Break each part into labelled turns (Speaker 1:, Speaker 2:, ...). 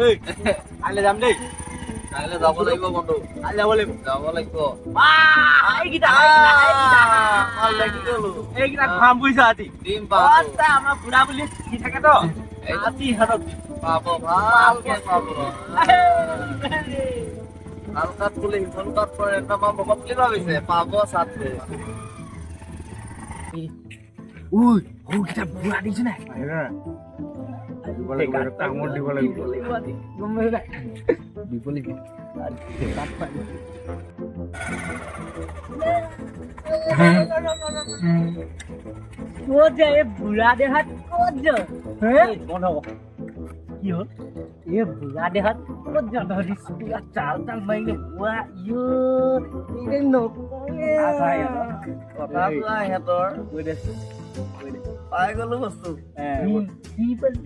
Speaker 1: এই কাইলৈ যাম দেই
Speaker 2: কাইলৈ যাব লাগিব বন্ধু
Speaker 1: কাইলৈ যাব লাগিব
Speaker 2: এইকেইটা ভাল লাগি গলো
Speaker 1: এইকেইটা খাম বুজিছা আজি
Speaker 2: দিম
Speaker 1: আমাৰ বুঢ়া বুলি কি থাকে তো আজি ইহঁতক
Speaker 2: পাব ভালকে পাব ভাল কাঠ বুলি সিখন কাঠ পৰে এটা পাব বুলি ভাবিছে পাব চাতে
Speaker 1: উই সৰুকেইটা বুঢ়া দিছো নাই
Speaker 3: ডাঙৰ দিব লাগিব
Speaker 1: ক'ত যে এই বুঢ়া দেহাত ক'ত যে বন্ধ কি হ'ল এই বুঢ়া দেহাত ক'ত যে ধৰিছো পুৰা চাল চাল মাৰিলে বুঢ়া এই নকৰে
Speaker 2: কথা কোৱা ইহঁতৰ পাই গলো বস্তু
Speaker 1: কি পালি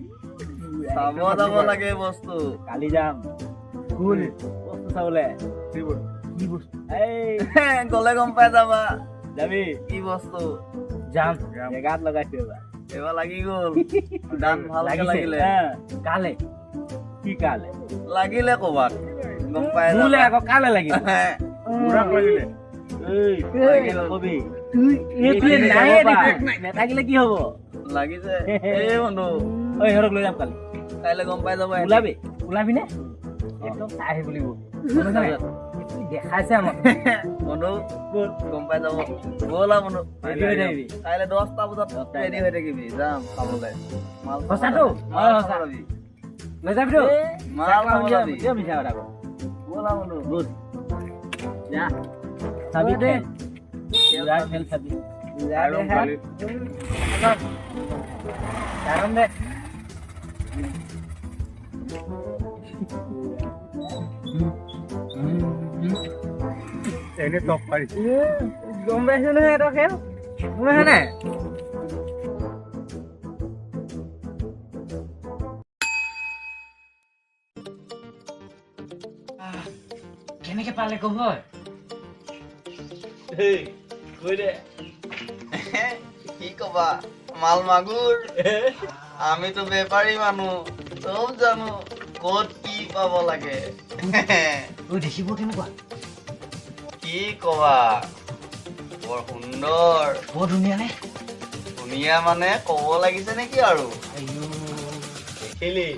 Speaker 2: চাব যাব লাগে বস্তু
Speaker 1: কালি যাম ফুল বস্তু চাবলে কি বস্তু এই
Speaker 2: গলে গম পাই যাবা
Speaker 1: যাবি
Speaker 2: কি বস্তু
Speaker 1: যাম জেগাত লগাইছো
Speaker 2: এবাৰ লাগি গল দান ভালকে লাগিলে
Speaker 1: কালে কি কালে
Speaker 2: লাগিলে ক'বাত গম পাই
Speaker 1: বোলে আকৌ কালে লাগিল
Speaker 3: পুৰা কৰিলে
Speaker 1: কবি তুই নেথাকিলে কি হব
Speaker 2: লাগিছে এই বন্ধু
Speaker 1: ঐ সিহঁতক লৈ যাম কালি
Speaker 2: কাইলৈ গম পাই যাব
Speaker 1: ওলাবি নে একদম চাই আহিব লাগিব দেখাইছে আমাক
Speaker 2: বন্ধু গম পাই যাব ব'লা বন্ধু
Speaker 1: ৰেডি হৈ থাকিবি
Speaker 2: কাইলৈ 10টা বজাত ৰেডি হৈ থাকিবি যাম খাবলৈ মাল
Speaker 1: সঁচাটো
Speaker 2: সঁচা
Speaker 1: লৈ যাবি তো
Speaker 2: মাল খাব যাবি
Speaker 1: মিছা কথা কওঁ
Speaker 2: ব'লা বন্ধু
Speaker 1: যা চাবি দে খেল চাবি কাৰণ দে
Speaker 3: এনে টপ পাৰিছে
Speaker 1: গম পাইছো নহয় এটা খেল মোৰ নাই কেনেকে পালে কব
Speaker 2: কি কবা মাল মাগুৰ আমিতো বেপাৰী মানুহ চব জানো ক'ত কি পাব লাগে
Speaker 1: দেখিব কেনেকুৱা
Speaker 2: কি কবা বৰ সুন্দৰ
Speaker 1: বৰ ধুনীয়া নে
Speaker 2: ধুনীয়া মানে ক'ব লাগিছে নেকি আৰু
Speaker 1: দেখিলি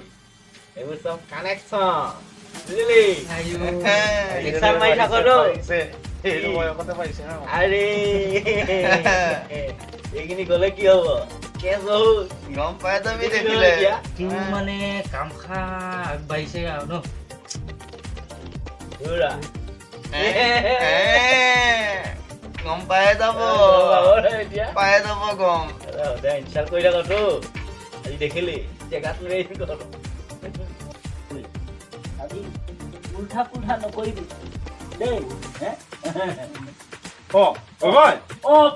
Speaker 1: এইবোৰ চব কানেকশ্যন বুজিলি এক্সাম মাৰি থাকো তো
Speaker 2: এইটো বয়সতে পাৰিছে ন
Speaker 1: আৰে এইখিনি গলে কি হব
Speaker 2: গম পাই যাবি দেখিলে
Speaker 1: মানে কামখা আগবাঢ়িছে আৰু ন
Speaker 2: গম পাই যাব পাই যাব গম
Speaker 1: ইনষ্টাল কৰি থাকতো আজি দেখিলি জেগাত লৈ উল্টা পুল্টা নকৰিবি দেই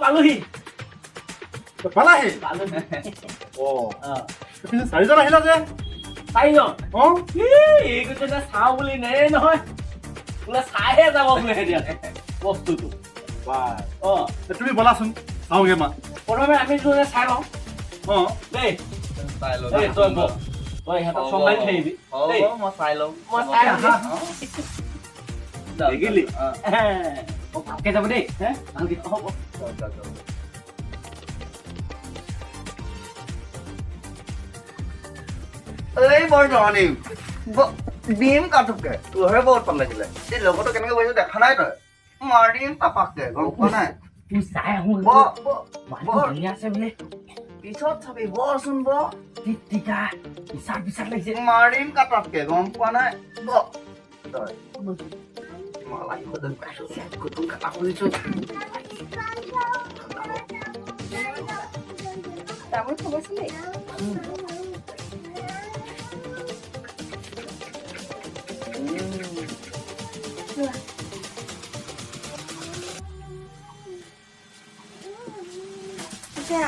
Speaker 1: পালোহি
Speaker 3: পালাহি চাৰিজন আহিলা যে
Speaker 1: চাৰিজন এইকেইটা চাওঁ বুলি নেৰে নহয় বোলে চাইহে যাব বোলে এতিয়া বস্তুটো
Speaker 3: তুমি বলাচোন চাওঁগে মা
Speaker 1: প্ৰথমে আমি দুজনে চাই লওঁ দেই তই বহ তই সিহঁতক চম্ভালি থাকিবি
Speaker 2: মই চাই লওঁ
Speaker 1: দেখিলি ভালকে যাব দেই ভালকে হ'ব
Speaker 2: এই বৰ জহনী ডিম কাটোকে তোৰহে বহুত ভাল লাগিলে এই লগতো কেনেকে বহিছো দেখা নাই তই মাৰিম পাপাকে গম পোৱা নাই
Speaker 1: তুই চাই আহো ধুনীয়া আছে বোলে
Speaker 2: পিছত চাবি বচোন ব
Speaker 1: টিকা বিচাৰ বিচাৰ লাগিছে
Speaker 2: মাৰিম কাটাতকে গম পোৱা নাই ব তই মালাই বদল পাইছো কুতুম কাটা কৰিছো
Speaker 4: তামোল খাবছিলে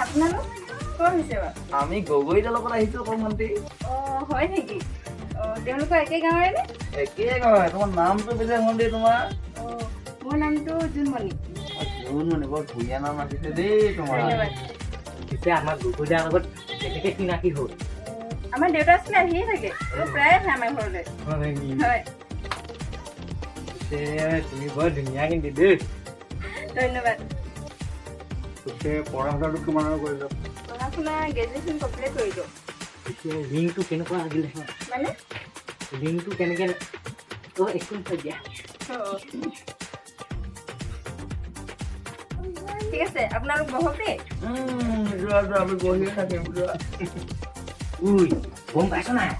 Speaker 4: আপোনালোক ক'ৰ হৈছে বাৰু
Speaker 2: আমি গগৈৰ লগত আহিছো অকণমানটি
Speaker 4: হয় নেকি তেওঁলোকৰ একে গাঁৱৰে নে
Speaker 2: একেই নহয় তোমাৰ নামটো বেলেগ হ'ল দেই তোমাৰ
Speaker 4: মোৰ নামটো জোনমণি
Speaker 2: জোনমণি বৰ ধুনীয়া নাম ৰাখিছে দেই তোমাৰ
Speaker 4: ধন্যবাদ
Speaker 1: এতিয়া আমাৰ গগৈদাৰ লগত কেনেকে চিনাকি হ'ল
Speaker 4: আমাৰ দেউতা আছিলে আহিয়ে থাকে প্ৰায়ে আহে আমাৰ ঘৰলৈ হয়
Speaker 1: তুমি বৰ ধুনীয়া কিন্তু দেই
Speaker 4: ধন্যবাদ
Speaker 3: পঢ়া-শুনাটো কিমান কৰিলো
Speaker 4: পঢ়া শুনা গ্ৰেজুৱেশ্যন কমপ্লিট কৰিলোঁ
Speaker 1: ৰিংটো কেনেকুৱা লাগিলে
Speaker 4: মানে
Speaker 1: ৰিংটো কেনেকৈ একো থৈ দিয়া
Speaker 4: ঠিক আছে আপোনালোক বহক দেই
Speaker 2: যোৱা আমি বহিয়ে থাকিম যোৱা
Speaker 1: উই গম পাইছ নাই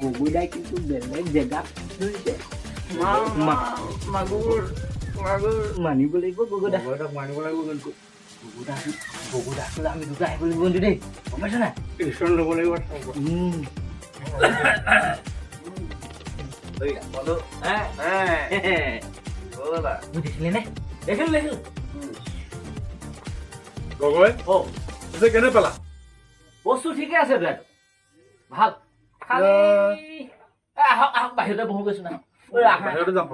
Speaker 1: গগৈদাই কিন্তু বেলেগ জেগাত ধৰিছে
Speaker 2: মাগুৰ
Speaker 1: মানিব লাগিব গগৈদা
Speaker 3: মানিব লাগিব কিন্তু
Speaker 1: গগৈদাক আমি দুটা আহিব লাগিব কিন্তু দেই গম পাইছ নাই
Speaker 3: টিউশ্যন ল'ব লাগিব
Speaker 2: বলো ব'লা
Speaker 1: দেখিলে নে দেখিলো
Speaker 3: গগৈ
Speaker 1: অ
Speaker 3: পিছে কেনে পেলা
Speaker 1: বস্তু ঠিকে আছে দাদা ভাল খালি আহক আহক বাহিৰতে বহো গৈছো না
Speaker 3: বাহিৰতে যাম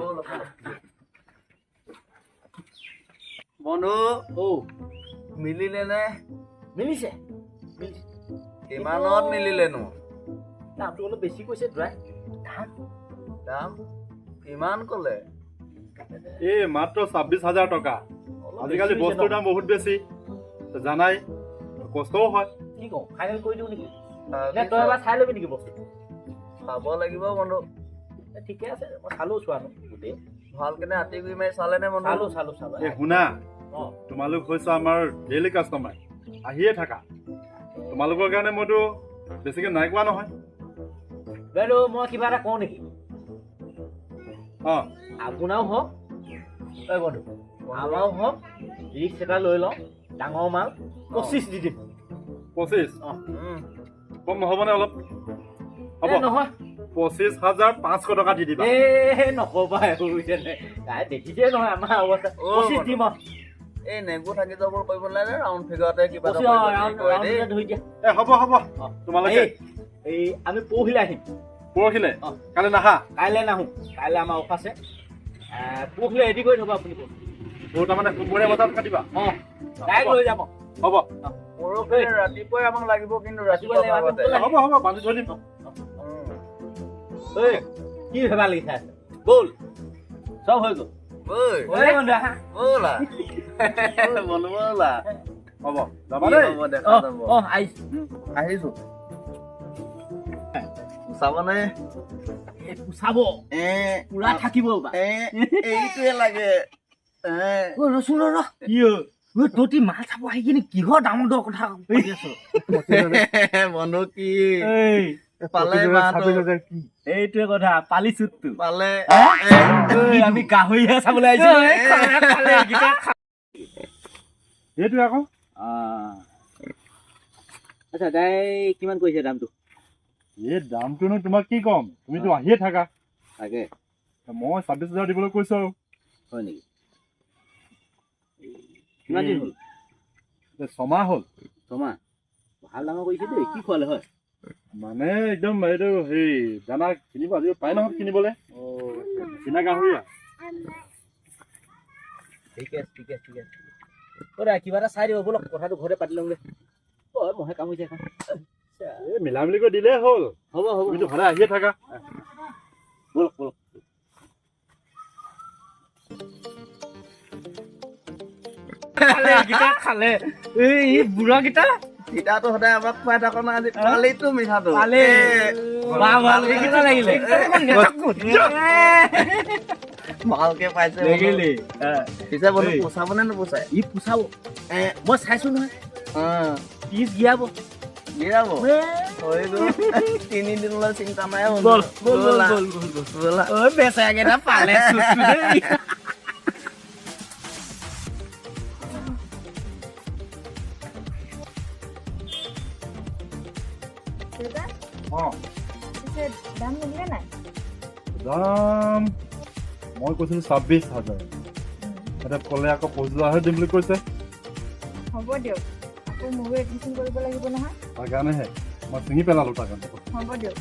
Speaker 2: বন্ধু
Speaker 1: অ
Speaker 2: মিলিলে নে
Speaker 1: মিলিছে
Speaker 2: কিমানত মিলিলেনো
Speaker 1: দামটো অলপ বেছি কৈছে ড্ৰাই
Speaker 2: দাম কিমান ক'লে
Speaker 3: এই মাত্ৰ 26,000 টকা আজিকালি বস্তুৰ দাম বহুত বেছি জানাই কষ্টও হয়
Speaker 1: কি কওঁ ফাইনেল কৰি দিওঁ নেকি নে তই এবাৰ চাই ল'বি নেকি বস্তু
Speaker 2: চাব লাগিব বন্ধু
Speaker 1: ঠিকে আছে মই চালো চোৱানো গোটেই
Speaker 2: ভালকেনে হাতী গুৰি মাৰি চালে নে বন্ধু
Speaker 1: চালো
Speaker 3: এই শুনা
Speaker 1: অ
Speaker 3: তোমালোক হৈছে আমাৰ ডেইলি কাষ্টমাৰ আহিয়ে থাকা তোমালোকৰ কাৰণে মইতো বেছিকৈ নাই কোৱা নহয়
Speaker 1: বাইদেউ মই কিবা এটা কওঁ নেকি
Speaker 3: অঁ
Speaker 1: আপোনাৰো হওক ঐ বন্ধু আমাৰো হওক ৰিক্স এটা লৈ লওঁ ডাঙৰ মাল 25 দি দিম
Speaker 3: 25 কম নহ'বনে অলপ হ'ব
Speaker 1: নহয়
Speaker 3: 25,500 টকা দি দিবা
Speaker 1: নকবা তাই দেখিছে নহয় আমাৰ অৱস্থা 25 দিম
Speaker 2: এই নেগু থাকি যাব কৰিব নালাগে ৰাউণ্ড ফিগাৰতে কিবা এটা
Speaker 1: ধৰি দিয়া
Speaker 3: হ'ব তোমালোকে
Speaker 1: এই আমি পৰহিলৈ আহিম
Speaker 3: পৰহিলে কালি নাহা
Speaker 1: কাইলৈ নাহোঁ কাইলৈ আমাৰ অফ আছে পৰহিলৈ ৰেডি কৰি থ'ব আপুনি
Speaker 3: তাৰমানে দুপৰীয়া বজাত কাটিবা
Speaker 1: অঁ ডাইৰেক্ট লৈ যাম
Speaker 3: হ'ব
Speaker 2: পৰহি ৰাতিপুৱাই আমাক লাগিব কিন্তু ৰাতিপুৱা
Speaker 3: হ'ব বান্ধি থৈ দিম
Speaker 1: ঐ কি ভেবা লাগিছে ব'ল চব হৈ গ'ল
Speaker 2: ব'লা বন্ধু ব'লা
Speaker 3: হ'ব যাবা দেই
Speaker 2: দেখা যাব আহিছো চাবনে
Speaker 1: পুচাব পুৰা থাকিব
Speaker 2: এইটোৱে লাগে
Speaker 1: ৰচোন তহঁতি মাল চাব আহি কিনে কিহৰ ডাঙৰ দৰ কথা পাতি আছ
Speaker 2: বন্ধু কি
Speaker 3: পালে
Speaker 1: এইটোৱে কথা পালি চুটটো
Speaker 2: পালে
Speaker 1: আমি গাহৰিহে চাবলৈ আহিছো
Speaker 3: সেইটো আকৌ
Speaker 1: আচ্ছা তাই কিমান কৈছে দামটো
Speaker 3: এই দামটোনো তোমাক কি ক'ম তুমিতো আহিয়ে থাকা
Speaker 1: তাকে
Speaker 3: মই 26,000 দিবলৈ কৈছো আৰু
Speaker 1: হয় নেকি কিমান দিন হ'ল
Speaker 3: 6 মাহ হ'ল
Speaker 1: ছমাহ ভাল ডাঙৰ কৰিছে দেই কি খোৱালে হয়
Speaker 3: মানে একদম এইটো হেৰি দানা কিনিব আজি পাই নহয় কিনিবলৈ কিনা গাহৰি
Speaker 1: ঠিকে আছে কিবা এটা চাই দিব ব'লক কথাটো ঘৰতে পাতি লওঁগৈ মহে কামুৰিছে এখন
Speaker 3: এই মিলা মিলি কৰি দিলেই হ'ল
Speaker 1: হ'ব
Speaker 3: তুমিতো সদায় আহিয়ে থাকা
Speaker 1: ব'লক খালে এই বুঢ়া কেইটা
Speaker 2: তিতাটো সদায় আমাক খুৱাই থাকো না আজি পালিতো মিঠাটো
Speaker 1: লাগিলে
Speaker 2: ভালকে পাইছে পিছে বন্ধু পোচাব নে নোপোচাই
Speaker 1: ই পোচাব মই চাইছো নহয় পিছ গিয়াব
Speaker 2: গিৰাব হৈ গ'ল 3 দিনলৈ চিন্তা নাই
Speaker 1: বেচাকেইটা পালে
Speaker 4: দাম মিলিলে নাই
Speaker 3: দাম মই কৈছিলো 26,000 এতিয়া ক'লে আকৌ 25,000 দিম বুলি কৈছে
Speaker 4: হ'ব দিয়ক আকৌ মোৰো এডমিশ্যন কৰিব লাগিব নহয়
Speaker 3: তাৰ কাৰণেহে মই চিঙি পেলালো তাৰ কাৰণে
Speaker 4: হ'ব দিয়ক